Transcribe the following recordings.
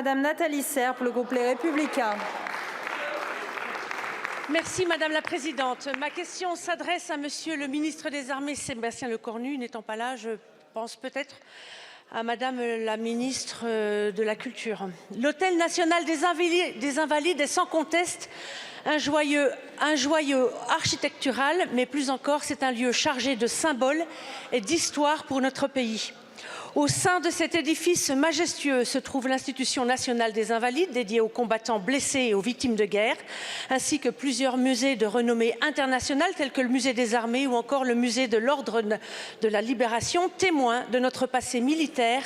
Madame Nathalie Serre pour le groupe Les Républicains. Merci Madame la Présidente. Ma question s'adresse à Monsieur le ministre des Armées, Sébastien Lecornu. N'étant pas là, je pense peut-être à Madame la ministre de la Culture. L'Hôtel national des Invalides est sans conteste un joyau architectural, mais plus encore, c'est un lieu chargé de symboles et d'histoire pour notre pays. Au sein de cet édifice majestueux se trouve l'Institution nationale des Invalides, dédiée aux combattants blessés et aux victimes de guerre, ainsi que plusieurs musées de renommée internationale, tels que le Musée des Armées ou encore le Musée de l'Ordre de la Libération, témoins de notre passé militaire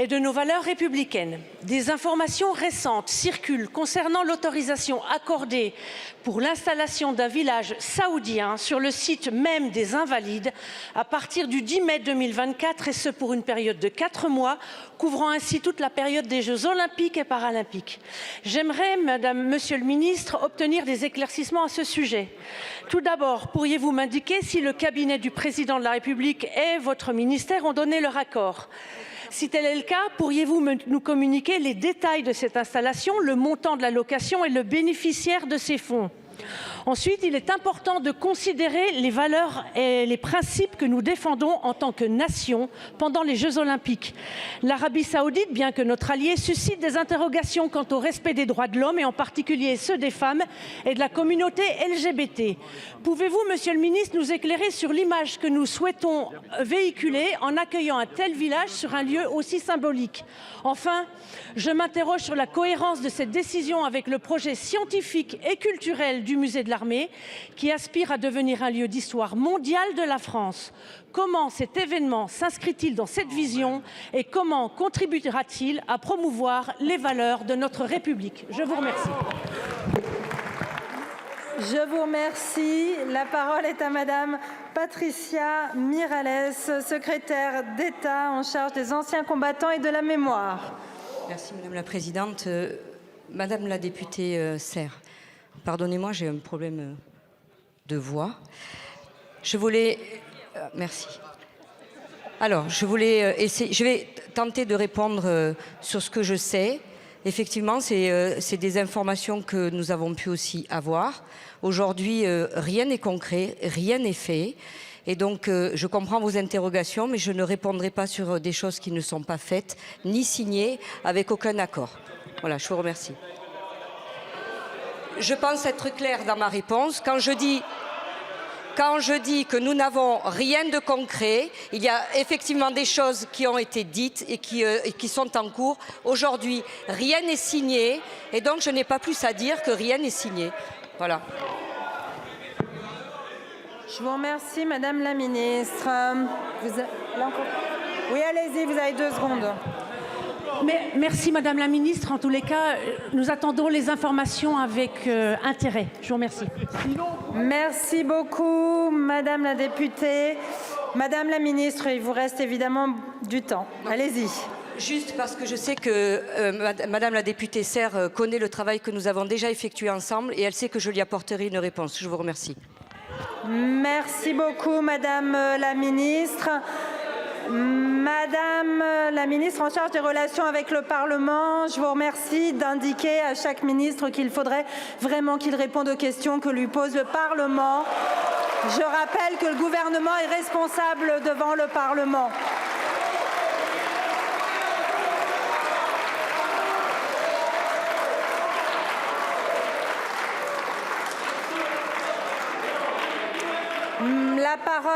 et de nos valeurs républicaines. Des informations récentes circulent concernant l'autorisation accordée pour l'installation d'un village saoudien sur le site même des Invalides à partir du 10 mai 2024 et ce pour une période de 4 mois, couvrant ainsi toute la période des Jeux olympiques et paralympiques. J'aimerais, Monsieur le ministre, obtenir des éclaircissements à ce sujet. Tout d'abord, pourriez-vous m'indiquer si le cabinet du président de la République et votre ministère ont donné leur accord ? Si tel est le cas, pourriez-vous nous communiquer les détails de cette installation, le montant de la location et le bénéficiaire de ces fonds ? Ensuite, il est important de considérer les valeurs et les principes que nous défendons en tant que nation pendant les Jeux olympiques. L'Arabie saoudite, bien que notre allié, suscite des interrogations quant au respect des droits de l'homme et en particulier ceux des femmes et de la communauté LGBT. Pouvez-vous, Monsieur le ministre, nous éclairer sur l'image que nous souhaitons véhiculer en accueillant un tel village sur un lieu aussi symbolique ? Enfin, je m'interroge sur la cohérence de cette décision avec le projet scientifique et culturel du musée de l'Armée, qui aspire à devenir un lieu d'histoire mondiale de la France. Comment cet événement s'inscrit-il dans cette vision et comment contribuera-t-il à promouvoir les valeurs de notre République ? Je vous remercie. Je vous remercie. La parole est à Madame Patricia Miralles, secrétaire d'État en charge des anciens combattants et de la mémoire. Merci Madame la Présidente. Madame la députée Serre, pardonnez-moi, j'ai un problème de voix. Je voulais... merci. Alors, je vais tenter de répondre sur ce que je sais. Effectivement, c'est des informations que nous avons pu aussi avoir. Aujourd'hui, rien n'est concret, rien n'est fait. Et donc, je comprends vos interrogations, mais je ne répondrai pas sur des choses qui ne sont pas faites, ni signées, avec aucun accord. Voilà, je vous remercie. Je pense être claire dans ma réponse. Quand je dis que nous n'avons rien de concret, il y a effectivement des choses qui ont été dites et qui sont en cours. Aujourd'hui, rien n'est signé et donc je n'ai pas plus à dire que rien n'est signé. Voilà. Je vous remercie, Madame la Ministre. Oui, allez-y, vous avez 2 secondes. Mais merci Madame la Ministre. En tous les cas, nous attendons les informations avec intérêt. Je vous remercie. Merci beaucoup, Madame la députée. Madame la Ministre, il vous reste évidemment du temps. Allez-y. Juste parce que je sais que Madame la députée Serre connaît le travail que nous avons déjà effectué ensemble et elle sait que je lui apporterai une réponse. Je vous remercie. Merci beaucoup, Madame la Ministre. Madame la ministre en charge des relations avec le Parlement, je vous remercie d'indiquer à chaque ministre qu'il faudrait vraiment qu'il réponde aux questions que lui pose le Parlement. Je rappelle que le gouvernement est responsable devant le Parlement. La parole